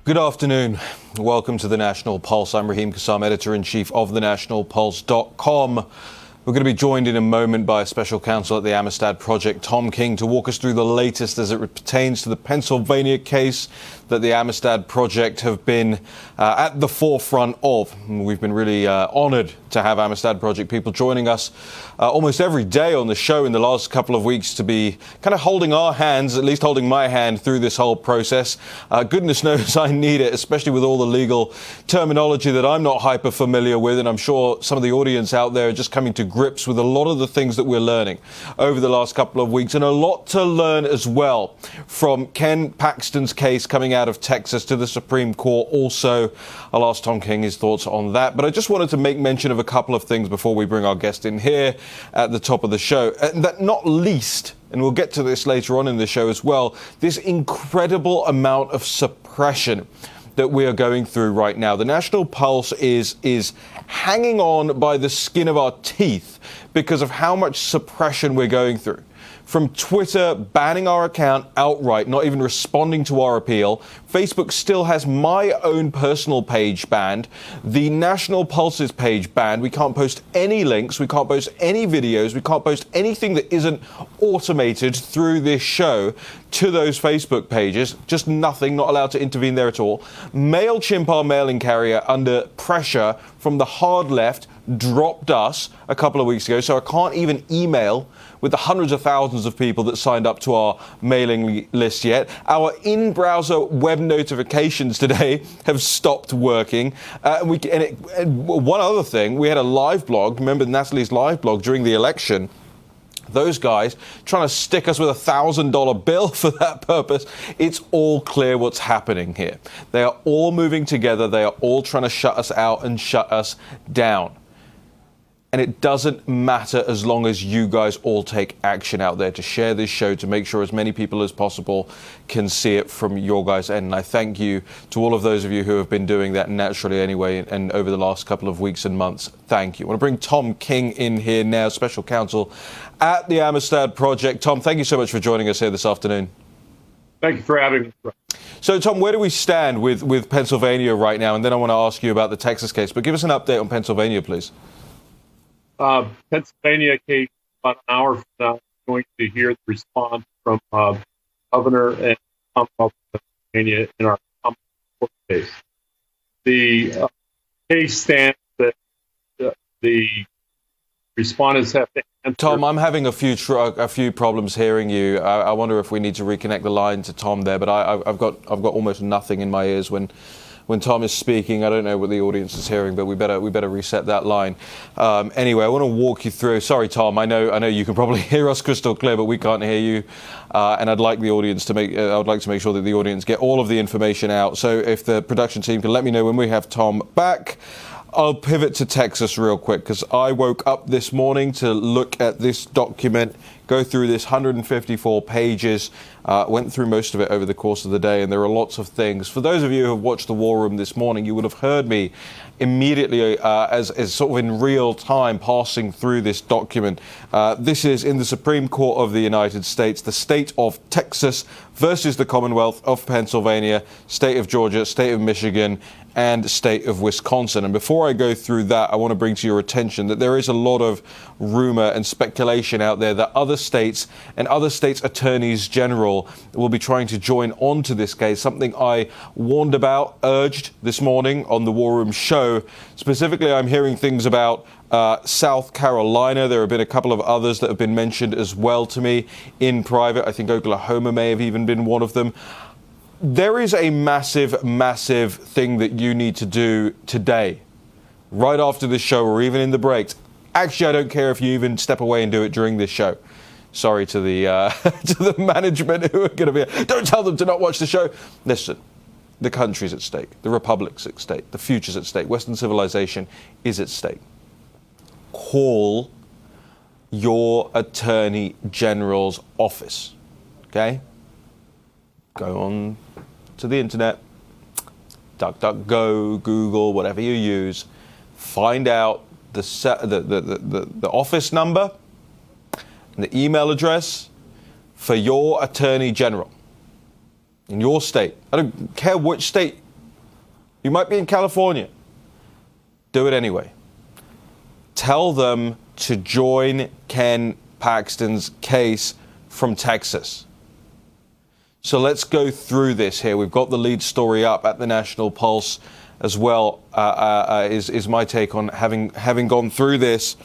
Good afternoon. Welcome to the National Pulse. I'm Raheem Kassam, editor-in-chief of thenationalpulse.com. We're going to be joined in a moment by a special counsel at the Amistad Project, Tom King, to walk us through the latest as it pertains to the Pennsylvania case that the Amistad Project have been at the forefront of. We've been really honored to have Amistad Project people joining us almost every day on the show in the last couple of weeks to be kind of holding our hands, at least holding my hand through this whole process. Goodness knows I need it, especially with all the legal terminology that I'm not hyper familiar with, and I'm sure some of the audience out there are just coming to grips with a lot of the things that we're learning over the last couple of weeks, and a lot to learn as well from Ken Paxton's case coming out of Texas to the Supreme Court. Also, I'll ask Tom King his thoughts on that, but I just wanted to make mention of a couple of things before we bring our guest in here at the top of the show, and that not least, and we'll get to this later on in the show as well, this incredible amount of suppression that we are going through right now. The National Pulse is hanging on by the skin of our teeth because of how much suppression we're going through. From Twitter banning our account outright, not even responding to our appeal. Facebook still has my own personal page banned. The National Pulse's page banned. We can't post any links. We can't post any videos. We can't post anything that isn't automated through this show to those Facebook pages. Just nothing, not allowed to intervene there at all. MailChimp, our mailing carrier, under pressure from the hard left, dropped us a couple of weeks ago, so I can't even email with the hundreds of thousands of people that signed up to our mailing list yet. Our in-browser web notifications today have stopped working. One other thing, we had a live blog, remember Natalie's live blog during the election, those guys trying to stick us with $1,000 bill for that purpose. It's all clear what's happening here. They are all moving together. They are all trying to shut us out and shut us down. And it doesn't matter as long as you guys all take action out there to share this show, to make sure as many people as possible can see it from your guys' end. And I thank you to all of those of you who have been doing that naturally anyway and over the last couple of weeks and months. Thank you. I want to bring Tom King in here now, special counsel at the Amistad Project. Tom, thank you so much for joining us here this afternoon. Thank you for having me. So, Tom, where do we stand with Pennsylvania right now? And then I want to ask you about the Texas case. But give us an update on Pennsylvania, please. Pennsylvania case, about an hour from now, we're going to hear the response from Governor and Commonwealth of Pennsylvania in our Commonwealth court case. The case stands that the respondents have to answer. Tom, I'm having a few problems hearing you. I wonder if we need to reconnect the line to Tom there, but I've got almost nothing in my ears when Tom is speaking. I don't know what the audience is hearing, but we better reset that line. Anyway, I want to walk you through. Sorry, Tom. I know you can probably hear us crystal clear, but we can't hear you. And I'd like the audience to I would like to make sure that the audience get all of the information out. So if the production team can let me know when we have Tom back. I'll pivot to Texas real quick because I woke up this morning to look at this document, go through this 154 pages, went through most of it over the course of the day, and there are lots of things. For those of you who have watched the War Room this morning, you would have heard me immediately as sort of in real time passing through this document. This is in the Supreme Court of the United States, the state of Texas versus the Commonwealth of Pennsylvania, state of Georgia, state of Michigan, and state of Wisconsin. And before I go through that, I want to bring to your attention that there is a lot of rumor and speculation out there that other states and other states' attorneys general will be trying to join on to this case, something I warned about, urged this morning on the War Room show. Specifically, I'm hearing things about South Carolina. There have been a couple of others that have been mentioned as well to me in private. I think Oklahoma may have even been one of them. There is a massive, massive thing that you need to do today, right after this show or even in the breaks. Actually, I don't care if you even step away and do it during this show. Sorry to the to the management who are going to be here. Don't tell them to not watch the show. Listen, the country's at stake. The republic's at stake. The future's at stake. Western civilization is at stake. Call your attorney general's office, okay? Go on to the internet, DuckDuckGo, Google, whatever you use. Find out the office number and the email address for your attorney general in your state. I don't care which state You might be in California. Do it anyway. Tell them to join Ken Paxton's case from Texas. So let's go through this here. We've got the lead story up at the National Pulse as well, is my take on having gone through this.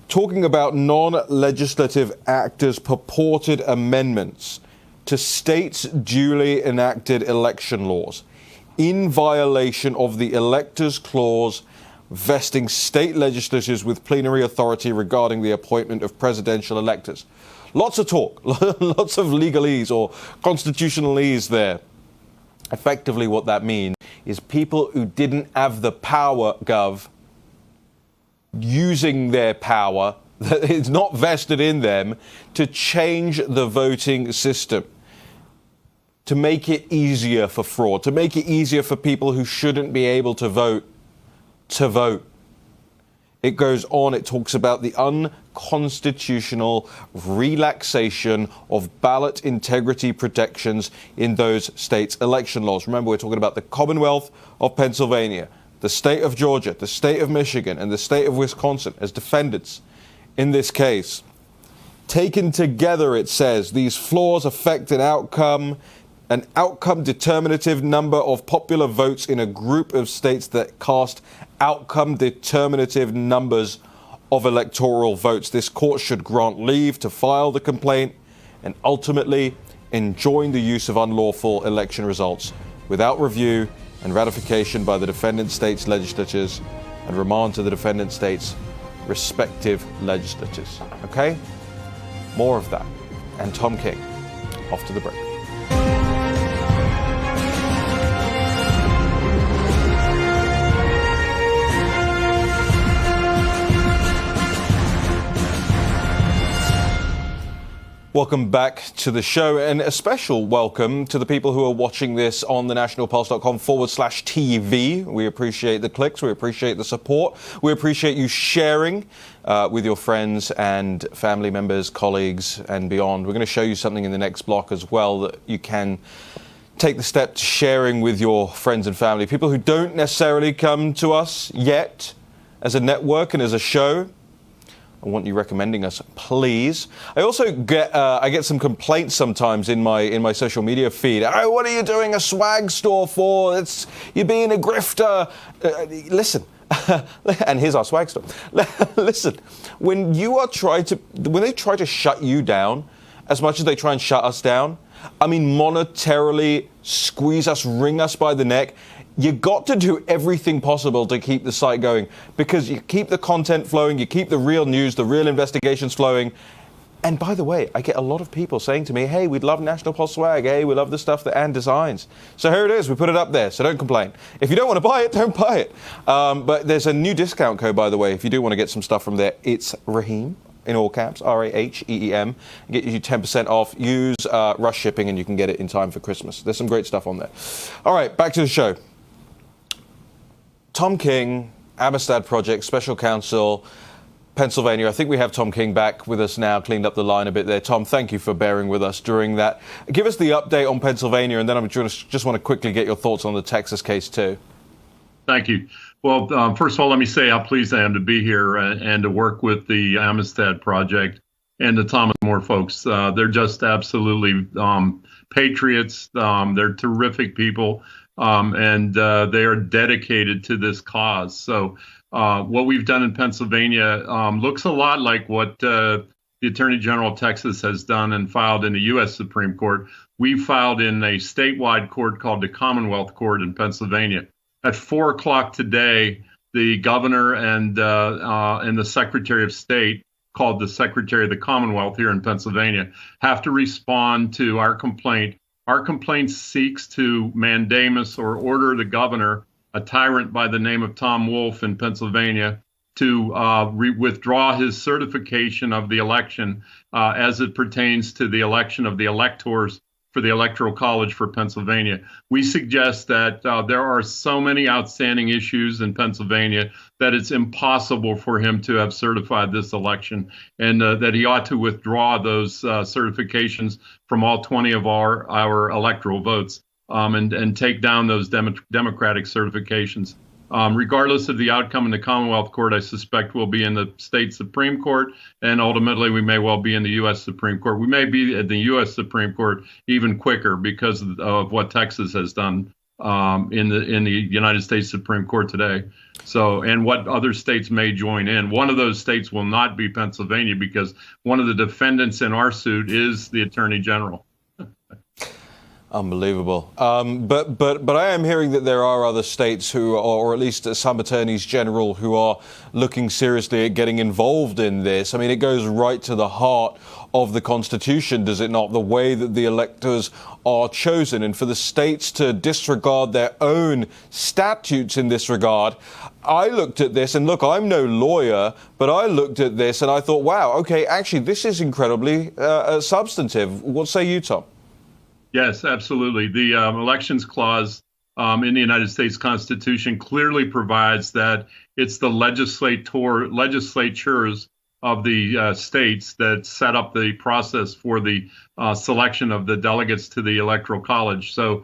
Talking about non-legislative actors' purported amendments to states' duly enacted election laws in violation of the Electors Clause vesting state legislatures with plenary authority regarding the appointment of presidential electors. Lots of talk, lots of legalese or constitutionalese there. Effectively what that means is people who didn't have the power, Gov, using their power that is not vested in them to change the voting system, to make it easier for fraud, to make it easier for people who shouldn't be able to vote. It goes on, it talks about the unconstitutional relaxation of ballot integrity protections in those states' election laws. Remember, we're talking about the Commonwealth of Pennsylvania, the state of Georgia, the state of Michigan, and the state of Wisconsin as defendants in this case. Taken together, it says, these flaws affect an outcome determinative number of popular votes in a group of states that cast outcome determinative numbers of electoral votes. This court should grant leave to file the complaint and ultimately enjoin the use of unlawful election results without review and ratification by the defendant states' legislatures and remand to the defendant states' respective legislatures. Okay? More of that. And Tom King. Off to the break. Welcome back to the show, and a special welcome to the people who are watching this on thenationalpulse.com/TV. We appreciate the clicks, we appreciate the support, we appreciate you sharing with your friends and family members, colleagues, and beyond. We're going to show you something in the next block as well that you can take the step to sharing with your friends and family, people who don't necessarily come to us yet as a network and as a show. I want you recommending us, please. I also get some complaints sometimes in my social media feed. Oh, what are you doing a swag store for? You're being a grifter. Listen, and here's our swag store. Listen, when they try to shut you down, as much as they try and shut us down, I mean monetarily squeeze us, wring us by the neck. You got to do everything possible to keep the site going, because you keep the content flowing, you keep the real news, the real investigations flowing. And by the way, I get a lot of people saying to me, hey, we'd love National Pulse swag. Hey, we love the stuff that Ann designs. So here it is. We put it up there. So don't complain. If you don't want to buy it, don't buy it. But there's a new discount code, by the way, if you do want to get some stuff from there. It's Raheem, in all caps, RAHEEM. Get you 10% off. Use Rush Shipping and you can get it in time for Christmas. There's some great stuff on there. All right, back to the show. Tom King, Amistad Project, Special Counsel, Pennsylvania. I think we have Tom King back with us now, cleaned up the line a bit there. Tom, thank you for bearing with us during that. Give us the update on Pennsylvania, and then I just want to quickly get your thoughts on the Texas case too. Thank you. Well, first of all, let me say how pleased I am to be here and to work with the Amistad Project and the Thomas More folks. They're just absolutely patriots. They're terrific people. And they are dedicated to this cause. So what we've done in Pennsylvania looks a lot like what the Attorney General of Texas has done and filed in the U.S. Supreme Court. We filed in a statewide court called the Commonwealth Court in Pennsylvania. At 4 o'clock today, the governor and the Secretary of State, called the Secretary of the Commonwealth here in Pennsylvania, have to respond to our complaint. Our complaint seeks to mandamus or order the governor, a tyrant by the name of Tom Wolf in Pennsylvania, to withdraw his certification of the election as it pertains to the election of the electors for the Electoral College for Pennsylvania. We suggest that there are so many outstanding issues in Pennsylvania that it's impossible for him to have certified this election, and that he ought to withdraw those certifications from all 20 of our electoral votes. and take down those democratic certifications. Regardless of the outcome in the Commonwealth Court, I suspect we'll be in the state Supreme Court, and ultimately we may well be in the U.S. Supreme Court. We may be at the U.S. Supreme Court even quicker because of what Texas has done in the United States Supreme Court today. So, and what other states may join in. One of those states will not be Pennsylvania because one of the defendants in our suit is the Attorney General. Unbelievable. But I am hearing that there are other states who, or at least some attorneys general, who are looking seriously at getting involved in this. I mean, it goes right to the heart of the Constitution, does it not? The way that the electors are chosen, and for the states to disregard their own statutes in this regard. I looked at this, and look, I'm no lawyer, but I looked at this and I thought, wow, okay, actually, this is incredibly substantive. What say you, Tom? Yes, absolutely. The Elections Clause in the United States Constitution clearly provides that it's the legislatures of the states that set up the process for the selection of the delegates to the Electoral College. So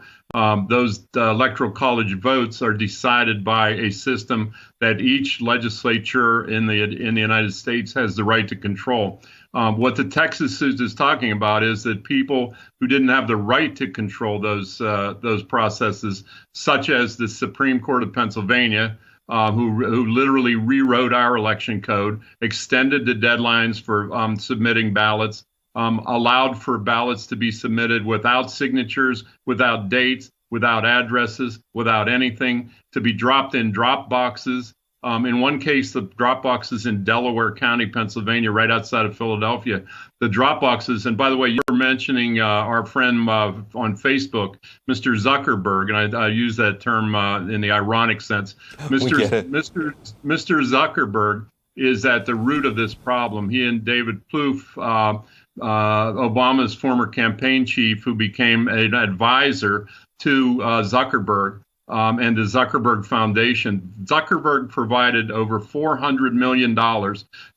those Electoral College votes are decided by a system that each legislature in the United States has the right to control. What the Texas suit is talking about is that people who didn't have the right to control those processes, such as the Supreme Court of Pennsylvania, who literally rewrote our election code, extended the deadlines for submitting ballots, allowed for ballots to be submitted without signatures, without dates, without addresses, without anything, to be dropped in drop boxes. In one case, the drop boxes in Delaware County, Pennsylvania, right outside of Philadelphia. The drop boxes, and by the way, you were mentioning our friend on Facebook, Mr. Zuckerberg, and I use that term in the ironic sense. Mr. Zuckerberg is at the root of this problem. He and David Plouffe, Obama's former campaign chief, who became an advisor to Zuckerberg, and the Zuckerberg Foundation. Zuckerberg provided over $400 million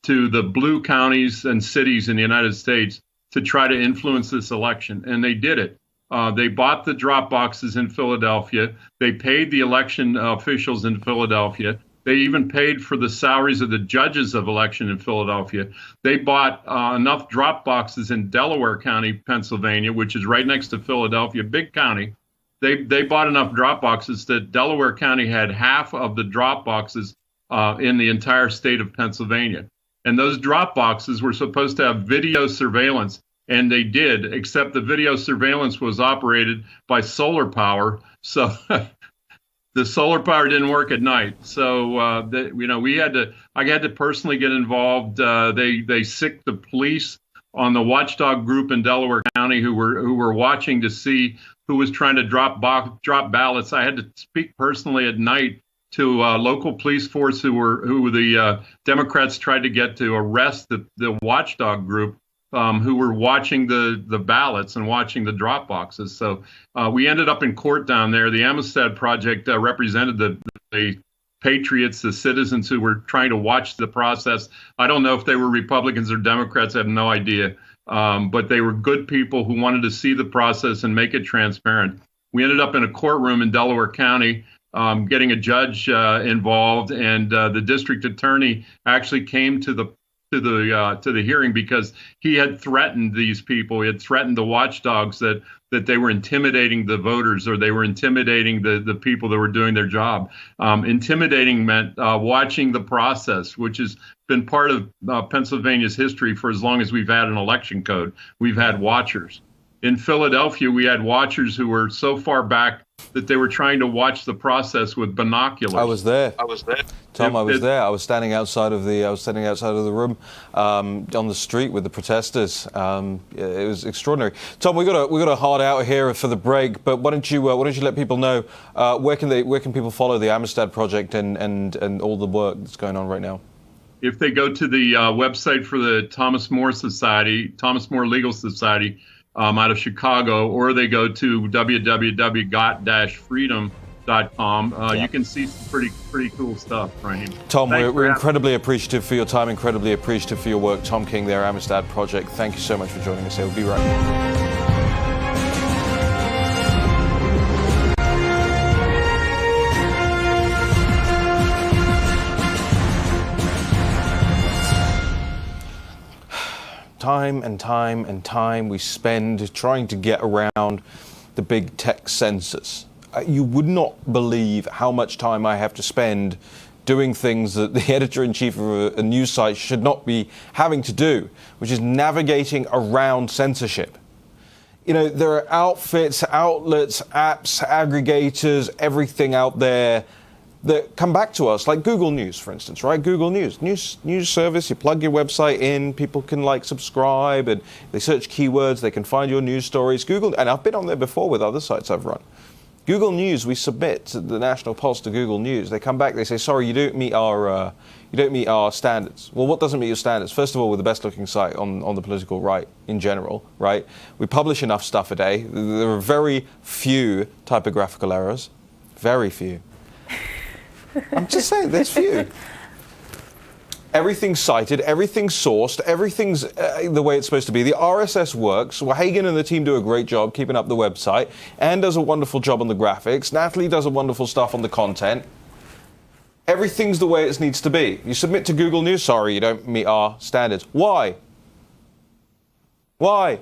to the blue counties and cities in the United States to try to influence this election, and they did it. They bought the drop boxes in Philadelphia. They paid the election officials in Philadelphia. They even paid for the salaries of the judges of election in Philadelphia. They bought enough drop boxes in Delaware County, Pennsylvania, which is right next to Philadelphia, big county. They bought enough drop boxes that Delaware County had half of the drop boxes in the entire state of Pennsylvania. And those drop boxes were supposed to have video surveillance, and they did, except the video surveillance was operated by solar power. So the solar power didn't work at night. So, I had to personally get involved. They sicked the police on the watchdog group in Delaware County who were watching to see who was trying to drop ballots. I had to speak personally at night to local police force who the Democrats tried to get to arrest the watchdog group who were watching the ballots and watching the drop boxes. So we ended up in court down there. The Amistad Project represented the patriots, the citizens who were trying to watch the process. I don't know if they were Republicans or Democrats. I have no idea. But they were good people who wanted to see the process and make it transparent. We ended up in a courtroom in Delaware County, getting a judge involved, and the district attorney actually came to the hearing because he had threatened these people. He had threatened the watchdogs that they were intimidating the voters, or they were intimidating the people that were doing their job. Intimidating meant watching the process, which has been part of Pennsylvania's history for as long as we've had an election code. We've had watchers. In Philadelphia, we had watchers who were so far back that they were trying to watch the process with binoculars. I was there. Tom, I was there. I was standing outside of the room on the street with the protesters. It was extraordinary. Tom, we got a hard out here for the break, but why don't you let people know where can people follow the Amistad Project and all the work that's going on right now? If they go to the website for the Thomas More Society, Thomas More Legal Society, out of Chicago, or they go to www.got-freedom.com. You can see some pretty cool stuff, Raheem. Tom, we're incredibly appreciative for your time, incredibly appreciative for your work. Tom King there, Amistad Project. Thank you so much for joining us here. We'll be right back. time and time and time we spend trying to get around the big tech censors. You would not believe how much time I have to spend doing things that the editor-in-chief of a news site should not be having to do, which is navigating around censorship. You know, there are outfits, outlets, apps, aggregators, everything out there that come back to us, like Google News, for instance, right? Google News service, you plug your website in, people can subscribe, and they search keywords, they can find your news stories. Google, and I've been on there before with other sites I've run. Google News, we submit to the National Pulse to Google News. They come back, they say, sorry, you don't meet our standards. Well, what doesn't meet your standards? First of all, we're the best looking site on the political right in general, right? We publish enough stuff a day. There are very few typographical errors. Very few. I'm just saying, there's few. Everything's cited, everything's sourced, everything's the way it's supposed to be. The RSS works. Well, Hagen and the team do a great job keeping up the website. Anne does a wonderful job on the graphics. Natalie does a wonderful stuff on the content. Everything's the way it needs to be. You submit to Google News, sorry, you don't meet our standards. Why? Why?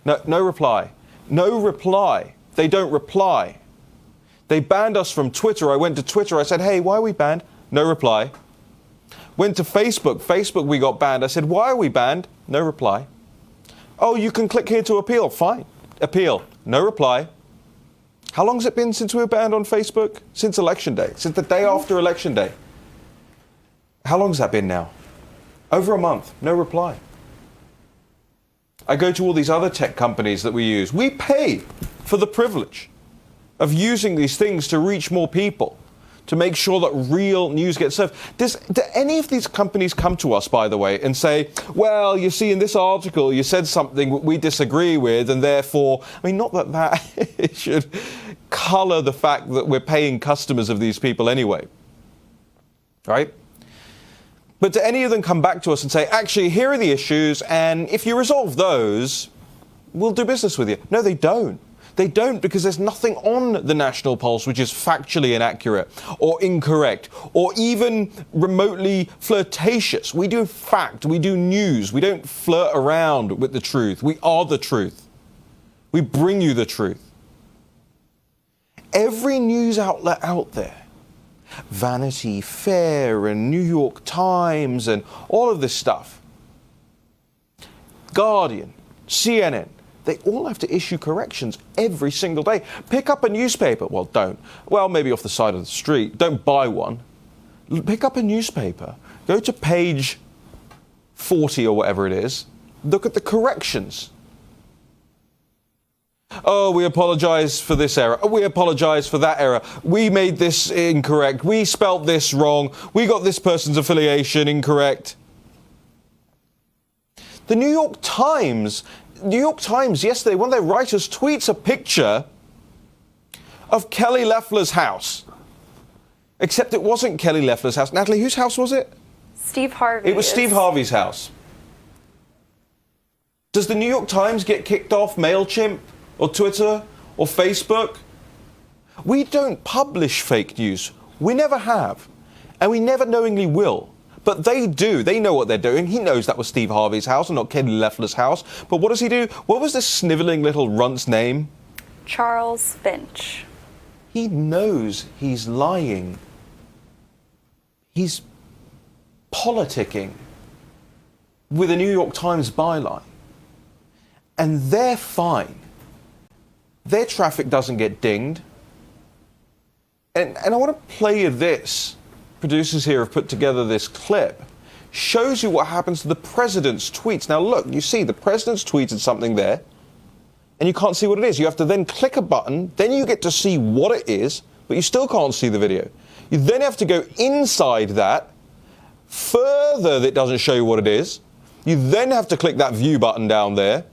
No reply. No reply. They don't reply. They banned us from Twitter. I went to Twitter. I said, hey, why are we banned? No reply. Went to Facebook. Facebook, we got banned. I said, why are we banned? No reply. Oh, you can click here to appeal. Fine. Appeal. No reply. How long has it been since we were banned on Facebook? Since Election Day. Since the day after Election Day. How long has that been now? Over a month. No reply. I go to all these other tech companies that we use. We pay for the privilege of using these things to reach more people, to make sure that real news gets served. Do any of these companies come to us, by the way, and say, well, you see, in this article, you said something we disagree with, and therefore, I mean, not that should colour the fact that we're paying customers of these people anyway, right? But do any of them come back to us and say, actually, here are the issues, and if you resolve those, we'll do business with you? No, they don't. They don't, because there's nothing on the National Pulse which is factually inaccurate or incorrect or even remotely flirtatious. We do fact, we do news. We don't flirt around with the truth. We are the truth. We bring you the truth. Every news outlet out there, Vanity Fair and New York Times and all of this stuff, Guardian, CNN, they all have to issue corrections every single day. Pick up a newspaper. Well, don't. Well, maybe off the side of the street. Don't buy one. Pick up a newspaper. Go to page 40 or whatever it is. Look at the corrections. Oh, we apologize for this error. Oh, we apologize for that error. We made this incorrect. We spelt this wrong. We got this person's affiliation incorrect. The New York Times yesterday, one of their writers tweets a picture of Kelly Loeffler's house. Except it wasn't Kelly Loeffler's house. Natalie, whose house was it? Steve Harvey. It was Steve Harvey's house. Does the New York Times get kicked off MailChimp or Twitter or Facebook? We don't publish fake news. We never have. And we never knowingly will. But they do. They know what they're doing. He knows that was Steve Harvey's house and not Kelly Loeffler's house. But what does he do? What was this sniveling little runt's name? Charles Finch. He knows he's lying. He's politicking with a New York Times byline. And they're fine. Their traffic doesn't get dinged. And I want to play you this. Producers here have put together this clip. Shows you what happens to the president's tweets. Now look, you see the president's tweeted something there, and you can't see what it is. You have to then click a button, then you get to see what it is, but you still can't see the video. You then have to go inside that, further that doesn't show you what it is. You then have to click that view button down there.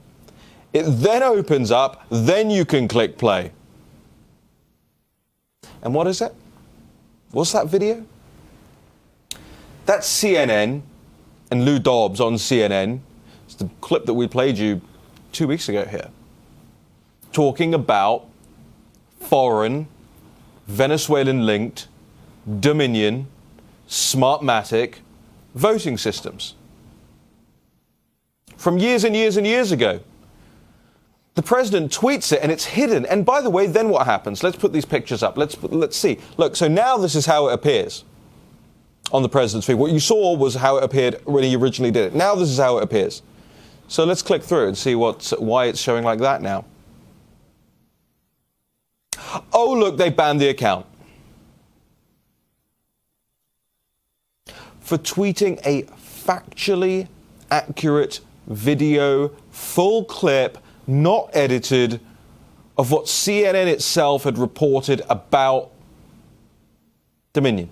It then opens up, then you can click play. And what is it? What's that video? That's CNN and Lou Dobbs on CNN. It's the clip that we played you 2 weeks ago here. Talking about foreign, Venezuelan-linked, Dominion, Smartmatic voting systems. from years and years and years ago. The president tweets it and it's hidden. And by the way, then what happens? Let's put these pictures up. Let's see. Look, so now this is how it appears on the president's feed. What you saw was how it appeared when he originally did it. Now this is how it appears. So let's click through and see why it's showing like that now. Oh, look, they banned the account for tweeting a factually accurate video, full clip, not edited, of what CNN itself had reported about Dominion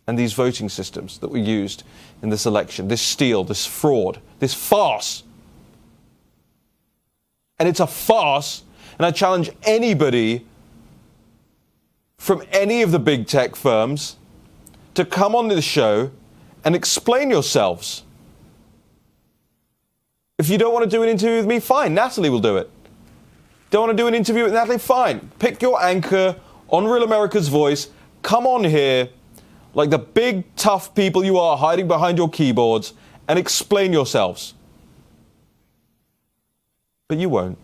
and these voting systems that were used in this election, this steal, this fraud, this farce. And it's a farce, and I challenge anybody from any of the big tech firms to come on the show and explain yourselves. If you don't want to do an interview with me, fine, Natalie will do it. Don't want to do an interview with Natalie, fine. Pick your anchor on Real America's Voice, come on here like the big tough people you are hiding behind your keyboards and explain yourselves. But you won't.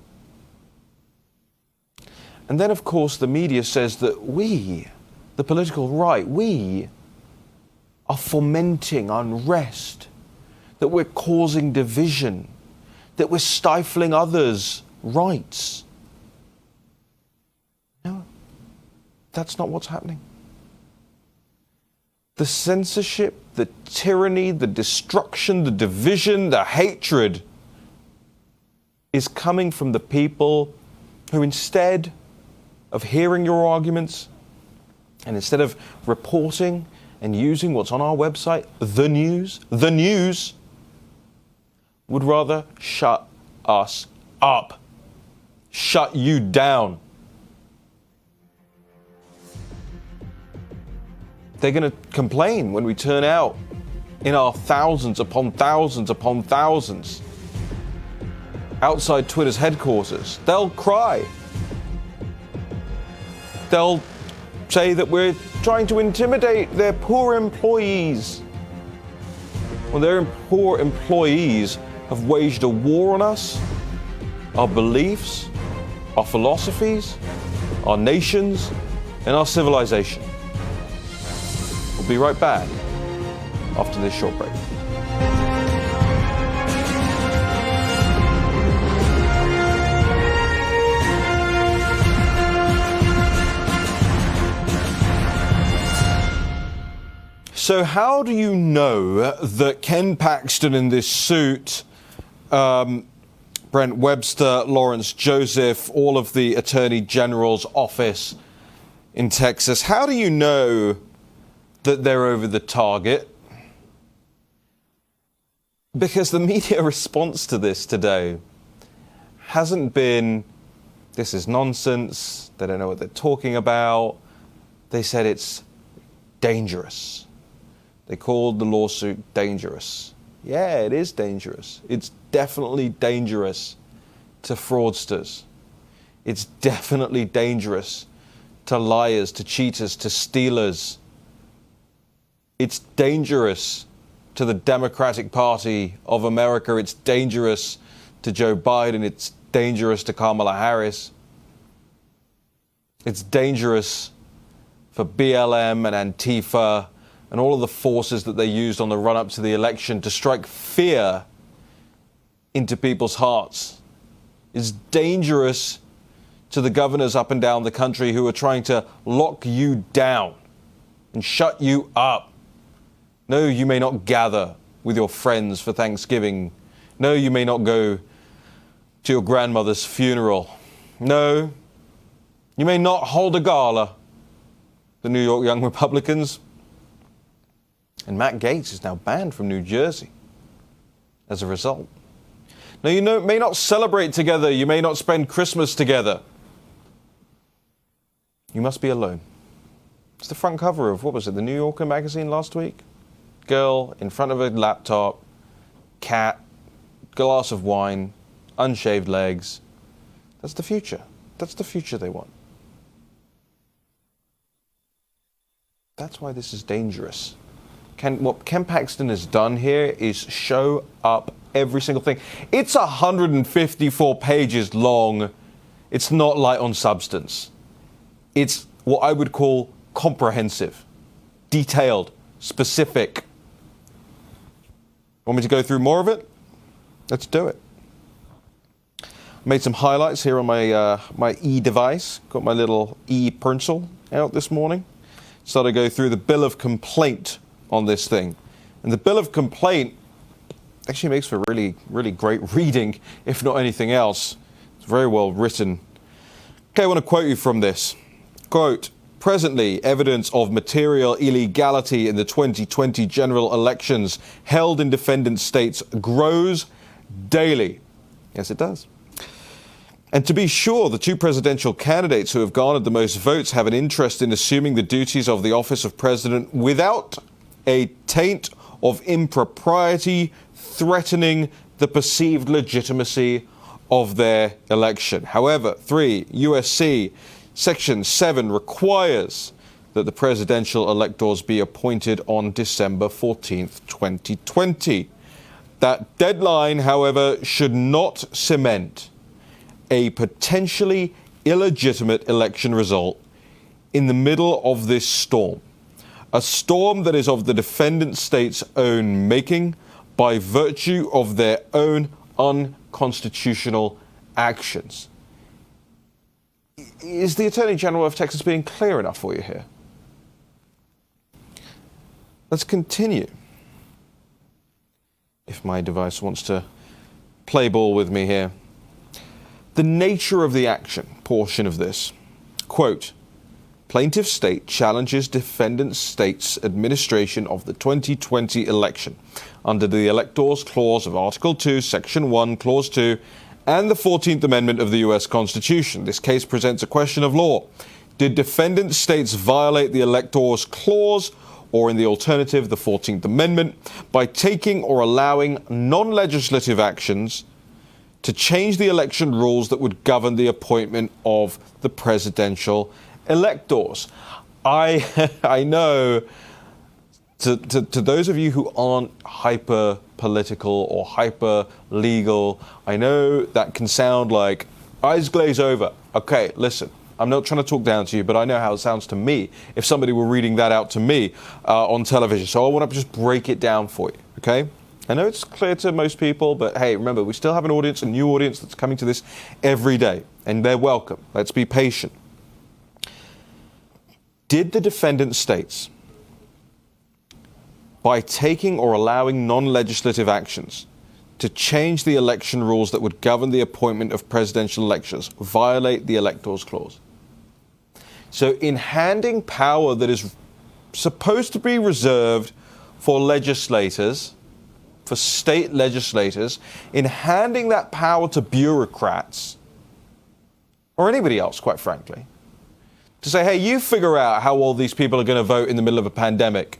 And then, of course, the media says that we, the political right, we are fomenting unrest, that we're causing division, that we're stifling others' rights. No, that's not what's happening. The censorship, the tyranny, the destruction, the division, the hatred is coming from the people who, instead of hearing your arguments and instead of reporting and using what's on our website, the news, would rather shut us up, shut you down. They're going to complain when we turn out in our thousands upon thousands upon thousands outside Twitter's headquarters. They'll cry. They'll say that we're trying to intimidate their poor employees. Well, their poor employees have waged a war on us, our beliefs, our philosophies, our nations, and our civilization. We'll be right back after this short break. So how do you know that Ken Paxton in this suit, Brent Webster, Lawrence Joseph, all of the Attorney General's office in Texas, how do you know that they're over the target? Because the media response to this today hasn't been, this is nonsense, they don't know what they're talking about. They said it's dangerous. They called the lawsuit dangerous. Yeah, it is dangerous. It's definitely dangerous to fraudsters. It's definitely dangerous to liars, to cheaters, to stealers. It's dangerous to the Democratic Party of America. It's dangerous to Joe Biden. It's dangerous to Kamala Harris. It's dangerous for BLM and Antifa and all of the forces that they used on the run-up to the election to strike fear into people's hearts. It's dangerous to the governors up and down the country who are trying to lock you down and shut you up. No, you may not gather with your friends for Thanksgiving. No, you may not go to your grandmother's funeral. No, you may not hold a gala. The New York Young Republicans. And Matt Gaetz is now banned from New Jersey as a result. Now, you may not celebrate together. You may not spend Christmas together. You must be alone. It's the front cover of, what was it, the New Yorker magazine last week? Girl in front of a laptop, cat, glass of wine, unshaved legs. That's the future. That's the future they want. That's why this is dangerous. What Ken Paxton has done here is show up every single thing. It's 154 pages long. It's not light on substance. It's what I would call comprehensive, detailed, specific. Want me to go through more of it? Let's do it. Made some highlights here on my e-device. Got my little e-pencil out this morning. Started to go through the bill of complaint on this thing. And the bill of complaint actually makes for really, really great reading, if not anything else. It's very well written. Okay, I want to quote you from this. Quote, presently, evidence of material illegality in the 2020 general elections held in defendant states grows daily. Yes, it does. And to be sure, the two presidential candidates who have garnered the most votes have an interest in assuming the duties of the office of president without a taint of impropriety threatening the perceived legitimacy of their election. However, 3 USC Section 7 requires that the presidential electors be appointed on December 14th, 2020. That deadline, however, should not cement a potentially illegitimate election result in the middle of this storm, a storm that is of the defendant state's own making by virtue of their own unconstitutional actions. Is the Attorney General of Texas being clear enough for you here? Let's continue. If my device wants to play ball with me here. The nature of the action portion of this. Quote, plaintiff state challenges defendant state's administration of the 2020 election under the Electors Clause of Article 2, Section 1, Clause 2, and the 14th Amendment of the U.S. Constitution. This case presents a question of law. Did defendant states violate the Electors Clause, or in the alternative, the 14th Amendment, by taking or allowing non-legislative actions to change the election rules that would govern the appointment of the presidential electors? I know, to those of you who aren't hyper political or hyper legal, I know that can sound like eyes glaze over. Okay, listen, I'm not trying to talk down to you, but I know how it sounds to me if somebody were reading that out to me on television. So I want to just break it down for you, okay? I know it's clear to most people, but hey, remember, we still have an audience, a new audience that's coming to this every day, and they're welcome. Let's be patient. Did the defendant states, by taking or allowing non-legislative actions to change the election rules that would govern the appointment of presidential electors, violate the Electors Clause? So in handing power that is supposed to be reserved for legislators, for state legislators, in handing that power to bureaucrats, or anybody else, quite frankly, to say, hey, you figure out how all these people are going to vote in the middle of a pandemic.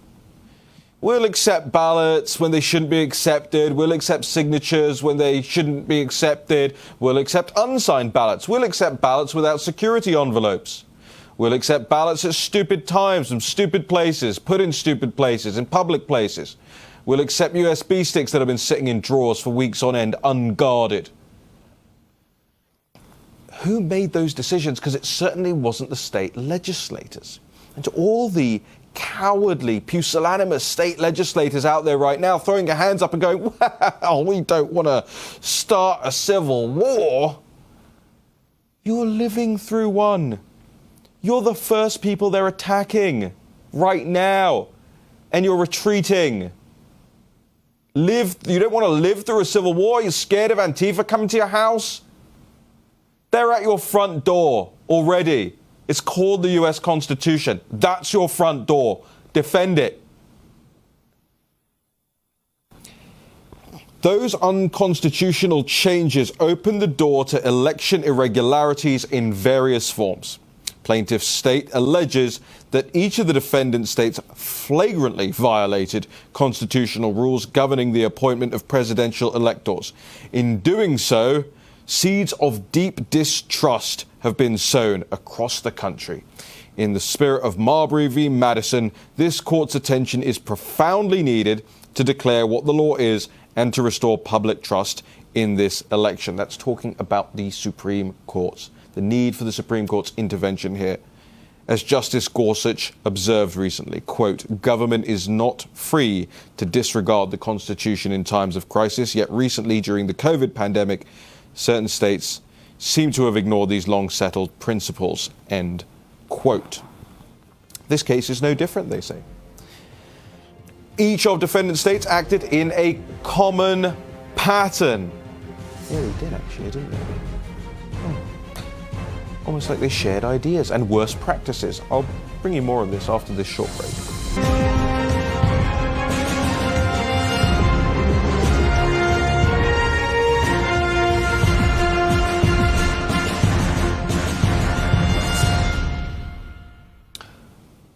We'll accept ballots when they shouldn't be accepted. We'll accept signatures when they shouldn't be accepted. We'll accept unsigned ballots. We'll accept ballots without security envelopes. We'll accept ballots at stupid times, from stupid places, put in stupid places, in public places. We'll accept USB sticks that have been sitting in drawers for weeks on end, unguarded. Who made those decisions? Because it certainly wasn't the state legislators. And to all the cowardly, pusillanimous state legislators out there right now throwing their hands up and going, well, we don't want to start a civil war. You're living through one. You're the first people they're attacking right now, and you're retreating. You don't want to live through a civil war? You're scared of Antifa coming to your house? They're at your front door already. It's called the U.S. Constitution. That's your front door. Defend it. Those unconstitutional changes open the door to election irregularities in various forms. Plaintiff state alleges that each of the defendant states flagrantly violated constitutional rules governing the appointment of presidential electors. In doing so, seeds of deep distrust have been sown across the country. In the spirit of Marbury v. Madison, this court's attention is profoundly needed to declare what the law is and to restore public trust in this election. That's talking about the Supreme Court, the need for the Supreme Court's intervention here. As Justice Gorsuch observed recently, quote, government is not free to disregard the Constitution in times of crisis, yet recently during the COVID pandemic, certain states seem to have ignored these long-settled principles, end quote. This case is no different, they say. Each of defendant states acted in a common pattern. Yeah, they did actually, didn't they? Almost like they shared ideas and worst practices. I'll bring you more of this after this short break.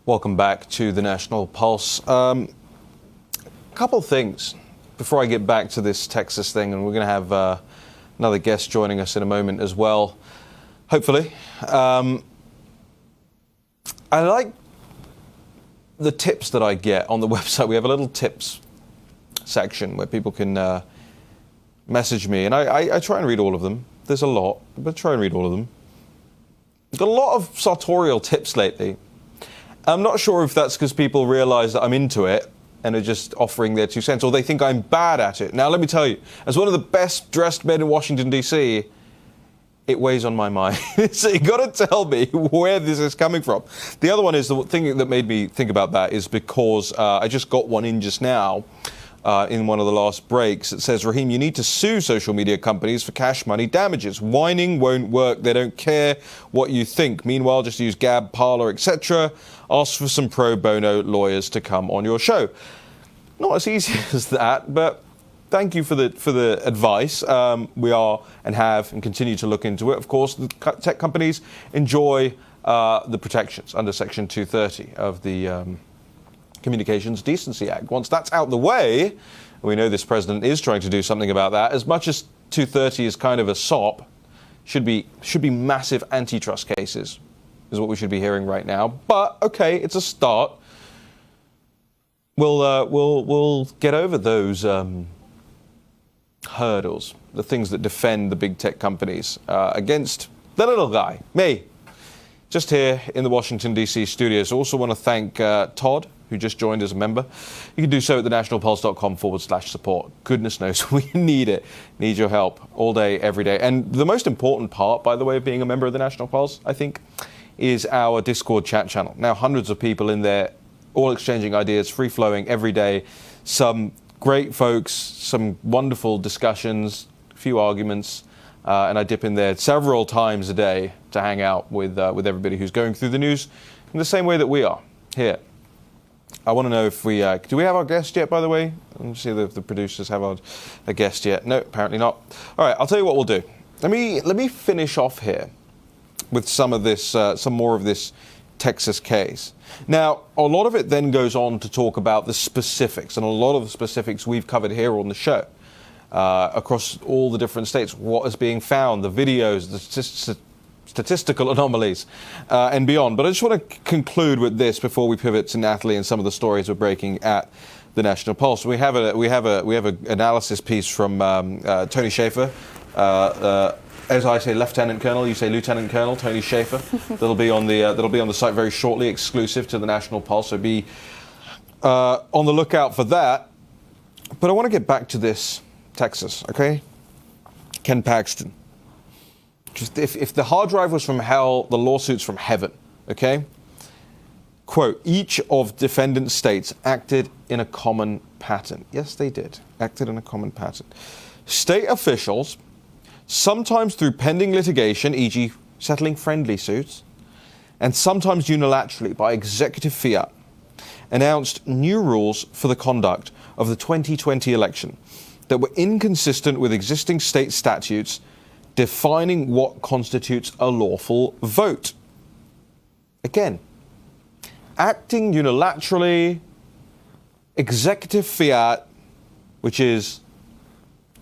Welcome back to the National Pulse. A couple things before I get back to this Texas thing, and we're going to have another guest joining us in a moment as well. Hopefully. I like the tips that I get on the website. We have a little tips section where people can message me, and I try and read all of them. There's a lot, but I try and read all of them. Got a lot of sartorial tips lately. I'm not sure if that's because people realize that I'm into it and are just offering their 2 cents, or they think I'm bad at it. Now, let me tell you, as one of the best dressed men in Washington, D.C., it weighs on my mind. So you got to tell me where this is coming from. The other one is the thing that made me think about that is because I just got one in just now in one of the last breaks. It says, Raheem, you need to sue social media companies for cash money damages. Whining won't work. They don't care what you think. Meanwhile, just use Gab, Parler, etc. Ask for some pro bono lawyers to come on your show. Not as easy as that, but thank you for the advice. We are and have and continue to look into it. Of course, the tech companies enjoy the protections under Section 230 of the Communications Decency Act. Once that's out the way, we know this president is trying to do something about that. As much as 230 is kind of a sop, should be massive antitrust cases, is what we should be hearing right now. But okay, it's a start. We'll get over those hurdles, the things that defend the big tech companies against the little guy, me, just here in the Washington, D.C. studios. I also want to thank Todd, who just joined as a member. You can do so at thenationalpulse.com/support. Goodness knows we need it. Need your help all day, every day. And the most important part, by the way, of being a member of the National Pulse, I think, is our Discord chat channel. Now, hundreds of people in there, all exchanging ideas, free-flowing every day. Some great folks, some wonderful discussions, a few arguments, and I dip in there several times a day to hang out with everybody who's going through the news in the same way that we are here. I want to know if do we have our guest yet, by the way? Let me see if the producers have a guest yet. No, apparently not. All right, I'll tell you what we'll do. Let me finish off here with some more of this Texas case. Now, a lot of it then goes on to talk about the specifics, and a lot of the specifics we've covered here on the show, across all the different states, what is being found, the videos, the statistical anomalies, and beyond. But I just want to conclude with this before we pivot to Natalie and some of the stories we're breaking at the National Pulse. We have an analysis piece from Tony Shaffer. As I say, Lieutenant Colonel, you say Lieutenant Colonel Tony Shaffer. that'll be on the site very shortly, exclusive to the National Pulse. So be on the lookout for that. But I want to get back to this Texas, okay? Ken Paxton. Just if the hard drive was from hell, the lawsuit's from heaven, okay? Quote, each of defendant states acted in a common pattern. Yes, they did. Acted in a common pattern. State officials, sometimes through pending litigation, e.g. settling friendly suits, and sometimes unilaterally by executive fiat, announced new rules for the conduct of the 2020 election that were inconsistent with existing state statutes defining what constitutes a lawful vote. Again, acting unilaterally, executive fiat, which is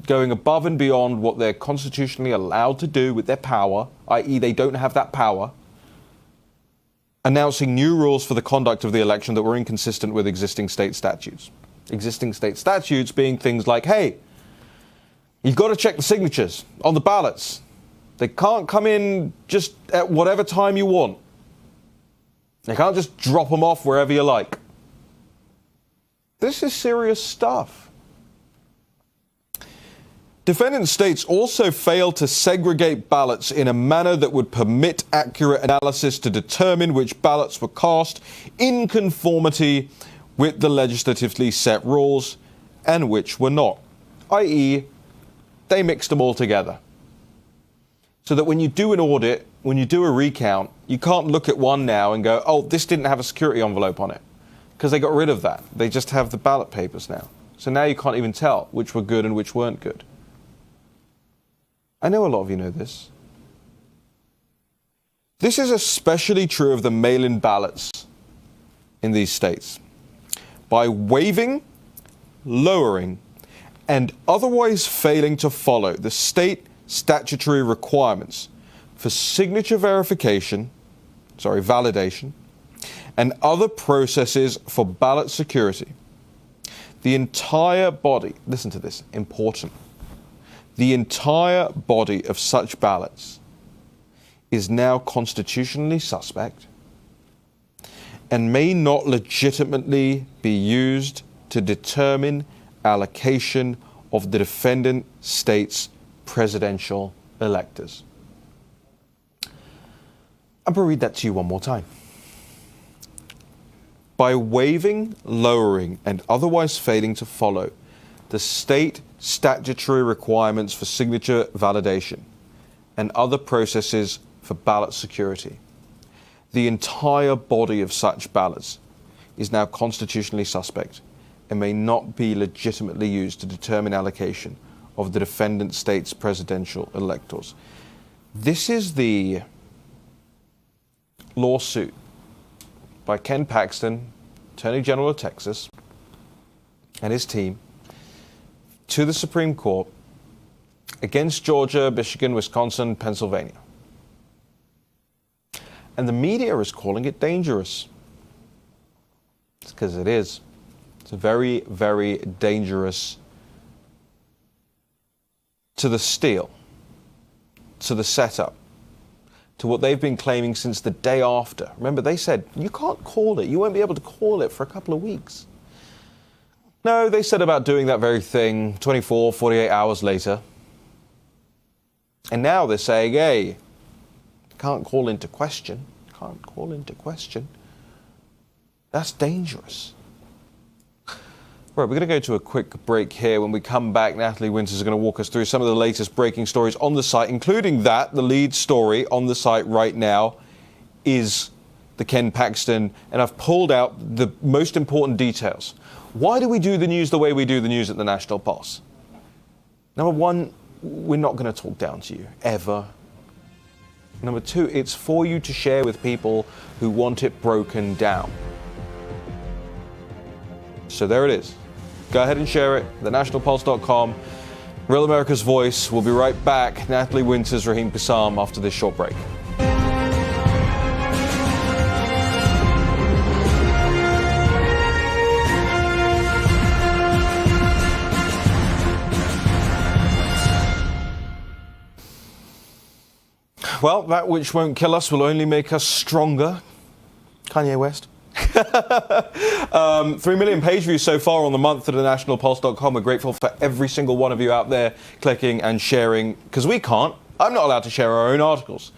going above and beyond what they're constitutionally allowed to do with their power, i.e. they don't have that power, announcing new rules for the conduct of the election that were inconsistent with existing state statutes. Existing state statutes being things like, hey, You've got to check the signatures on the ballots. They can't come in just at whatever time you want. They can't just drop them off wherever you like. This is serious stuff. Defendant states also failed to segregate ballots in a manner that would permit accurate analysis to determine which ballots were cast in conformity with the legislatively set rules and which were not, i.e., they mixed them all together. So that when you do an audit, when you do a recount, you can't look at one now and go, oh, this didn't have a security envelope on it, because they got rid of that. They just have the ballot papers now. So now you can't even tell which were good and which weren't good. I know a lot of you know this. This is especially true of the mail-in ballots in these states. By waiving, lowering, and otherwise failing to follow the state statutory requirements for signature validation, and other processes for ballot security, the entire body, listen to this, important, the entire body of such ballots is now constitutionally suspect and may not legitimately be used to determine allocation of the defendant state's presidential electors. I'm going to read that to you one more time. By waiving, lowering, and otherwise failing to follow the state statutory requirements for signature validation and other processes for ballot security, the entire body of such ballots is now constitutionally suspect and may not be legitimately used to determine allocation of the defendant state's presidential electors. This is the lawsuit by Ken Paxton, Attorney General of Texas, and his team to the Supreme Court against Georgia, Michigan, Wisconsin, Pennsylvania. And the media is calling it dangerous. It's because it is. It's very, very dangerous to the steal, to the setup, to what they've been claiming since the day after. Remember, they said, you can't call it. You won't be able to call it for a couple of weeks. No, they said about doing that very thing 24, 48 hours later. And now they're saying, hey, can't call into question. Can't call into question. That's dangerous. Right, we're going to go to a quick break here. When we come back, Natalie Winters is going to walk us through some of the latest breaking stories on the site, including that the lead story on the site right now is the Ken Paxton, and I've pulled out the most important details. Why do we do the news the way we do the news at the National Pulse? Number one, we're not going to talk down to you, ever. Number two, it's for you to share with people who want it broken down. So there it is. Go ahead and share it, thenationalpulse.com. Real America's Voice. We'll be right back. Natalie Winters, Raheem Kassam after this short break. Well, that which won't kill us will only make us stronger. Kanye West. 3 million page views so far on the month at thenationalpulse.com. We're grateful for every single one of you out there clicking and sharing, because we can't. I'm not allowed to share our own articles.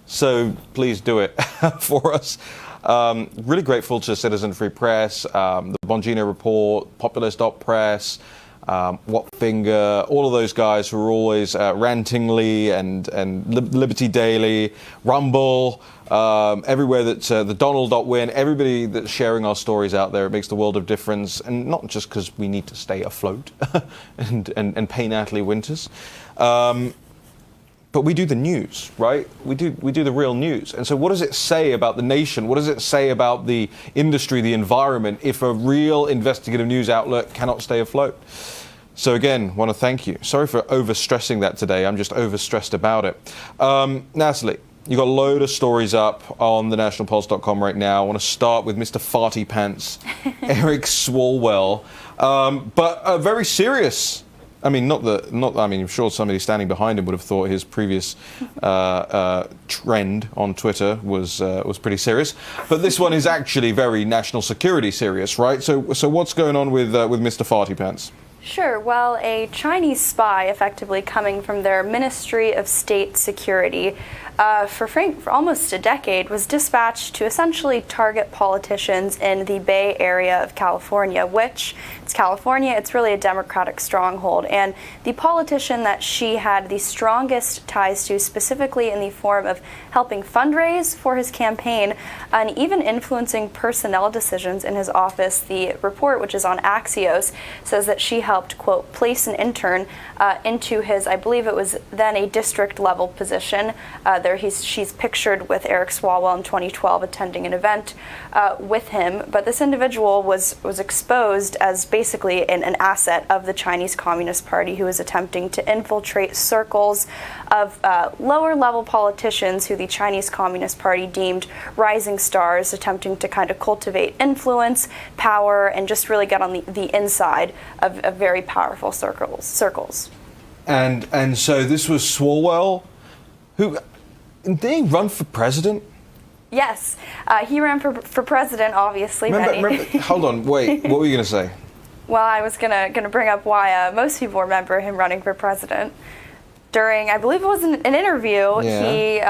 So please do it for us. Really grateful to Citizen Free Press, the Bongino Report, Populist.press, Whatfinger, all of those guys who are always rantingly and Liberty Daily, Rumble, everywhere that the Donald.win, everybody that's sharing our stories out there. It makes the world of difference, and not just because we need to stay afloat and pay Natalie Winters. But we do the news, right? We do the real news. And so what does it say about the nation? What does it say about the industry, the environment, if a real investigative news outlet cannot stay afloat? So again, want to thank you. Sorry for overstressing that today. I'm just overstressed about it. Natalie, you've got a load of stories up on thenationalpulse.com right now. I want to start with Mr. Farty Pants, Eric Swalwell. But a very serious I mean, I mean, I'm sure somebody standing behind him would have thought his previous trend on Twitter was pretty serious, but this one is actually very national security serious, right? So what's going on with Mr. Farty Pants? Sure. Well, a Chinese spy, effectively coming from their Ministry of State Security, for almost a decade, was dispatched to essentially target politicians in the Bay Area of California, which it's California, it's really a Democratic stronghold. And the politician that she had the strongest ties to, specifically in the form of helping fundraise for his campaign and even influencing personnel decisions in his office, the report, which is on Axios, says that she helped, quote, place an intern into his, I believe it was then a district level position. She's pictured with Eric Swalwell in 2012 attending an event with him, but this individual was exposed as basically an asset of the Chinese Communist Party, who was attempting to infiltrate circles of lower level politicians who the Chinese Communist Party deemed rising stars, attempting to kind of cultivate influence, power, and just really get on the inside of very powerful circles. And so this was Swalwell, who did he run for president? Yes, he ran for president, obviously. Remember, hold on, wait, what were you going to say? Well, I was gonna bring up why most people remember him running for president. During, I believe it was an interview, he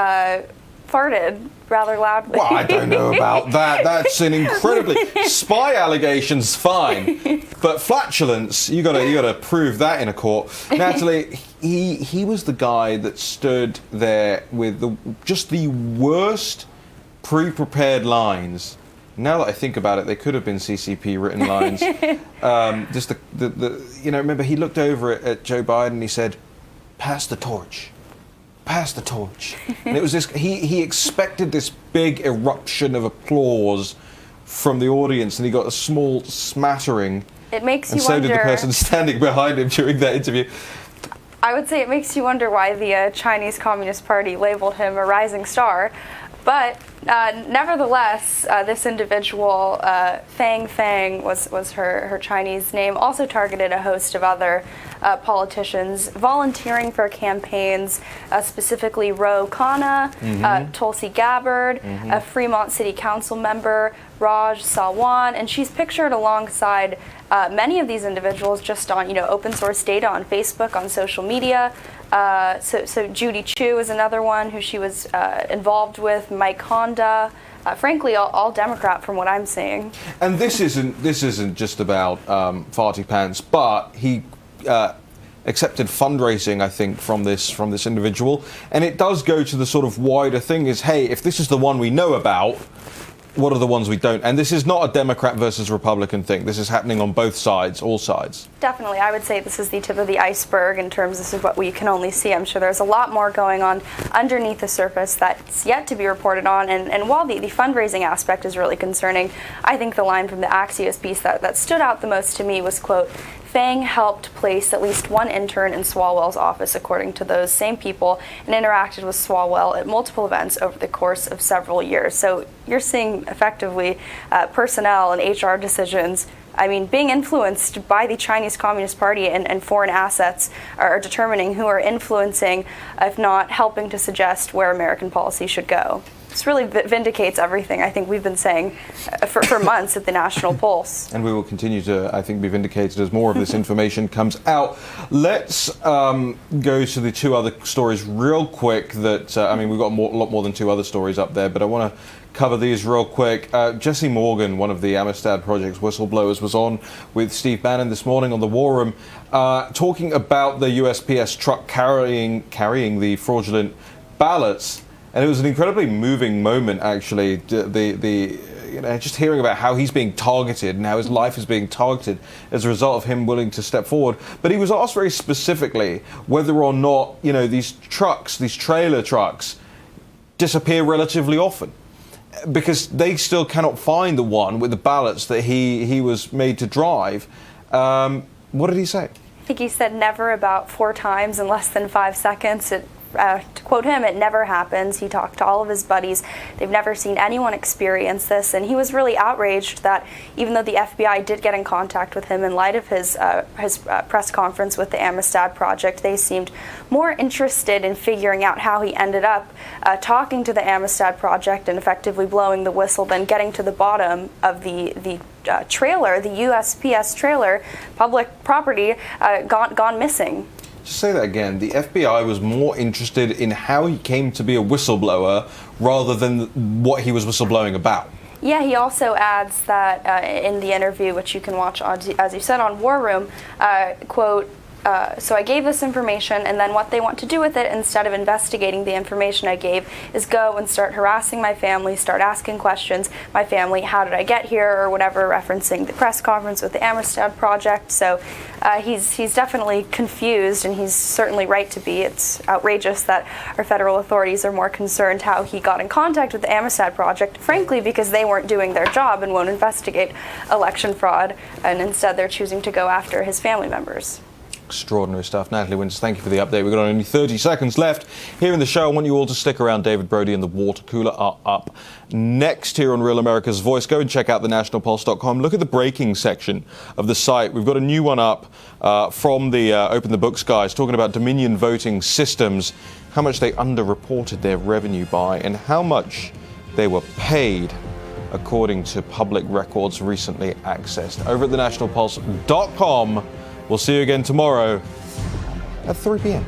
farted rather loudly. Well, I don't know about that. That's an incredibly spy allegations, fine, but flatulence, you gotta prove that in a court. Natalie, he was the guy that stood there with just the worst pre-prepared lines. Now that I think about it, they could have been CCP written lines. Just remember he looked over at Joe Biden and he said, "Pass the torch, pass the torch." And it was this. He expected this big eruption of applause from the audience, and he got a small smattering. It makes you and so wonder. did the person standing behind him during that interview. I would say it makes you wonder why the Chinese Communist Party labeled him a rising star. But nevertheless, this individual, Fang Fang was her Chinese name, also targeted a host of other politicians volunteering for campaigns, specifically Ro Khanna, Tulsi Gabbard, a Fremont City Council member, Raj Salwan, and she's pictured alongside many of these individuals just on open source data on Facebook, on social media. So Judy Chu is another one who she was involved with. Mike Honda, frankly, all Democrat from what I'm seeing. And this isn't just about Farty Pants, but he accepted fundraising, I think, from this individual, and it does go to the sort of wider thing: is, hey, if this is the one we know about, what are the ones we don't? And this is not a Democrat versus Republican thing. This is happening on both sides, all sides. Definitely. I would say this is the tip of the iceberg in terms of this is what we can only see. I'm sure there's a lot more going on underneath the surface that's yet to be reported on. And while the fundraising aspect is really concerning, I think the line from the Axios piece that stood out the most to me was, quote, Fang helped place at least one intern in Swalwell's office, according to those same people, and interacted with Swalwell at multiple events over the course of several years. So you're seeing effectively personnel and HR decisions, I mean, being influenced by the Chinese Communist Party and foreign assets are determining who are influencing, if not helping to suggest where American policy should go. This really vindicates everything I think we've been saying for months at the National Pulse. And we will continue to, I think, be vindicated as more of this information comes out. Let's go to the two other stories real quick that, I mean, we've got a lot more than two other stories up there, but I want to cover these real quick. Jesse Morgan, one of the Amistad Project's whistleblowers, was on with Steve Bannon this morning on the War Room, talking about the USPS truck carrying the fraudulent ballots. And it was an incredibly moving moment, actually, just hearing about how he's being targeted and how his life is being targeted as a result of him willing to step forward. But he was asked very specifically whether or not, these trailer trucks, disappear relatively often, because they still cannot find the one with the ballots that he was made to drive. What did he say? I think he said never about 4 times in less than 5 seconds. It To quote him, it never happens. He talked to all of his buddies. They've never seen anyone experience this, and he was really outraged that even though the FBI did get in contact with him in light of his press conference with the Amistad Project, they seemed more interested in figuring out how he ended up talking to the Amistad Project and effectively blowing the whistle than getting to the bottom of the trailer, the USPS trailer, public property, gone missing. Just say that again. The FBI was more interested in how he came to be a whistleblower rather than what he was whistleblowing about. Yeah, he also adds that in the interview, which you can watch, as you said, on War Room, quote, so I gave this information, and then what they want to do with it, instead of investigating the information I gave, is go and start harassing my family, start asking questions. My family, how did I get here, or whatever, referencing the press conference with the Amistad Project. So he's definitely confused, and he's certainly right to be. It's outrageous that our federal authorities are more concerned how he got in contact with the Amistad Project, frankly, because they weren't doing their job and won't investigate election fraud, and instead they're choosing to go after his family members. Extraordinary stuff. Natalie Winters, thank you for the update. We've got only 30 seconds left here in the show. I want you all to stick around. David Brody and the water cooler are up next here on Real America's Voice. Go and check out thenationalpulse.com. Look at the breaking section of the site. We've got a new one up from the Open the Books guys talking about Dominion Voting Systems, how much they underreported their revenue by and how much they were paid according to public records recently accessed. Over at thenationalpulse.com. We'll see you again tomorrow at 3 p.m.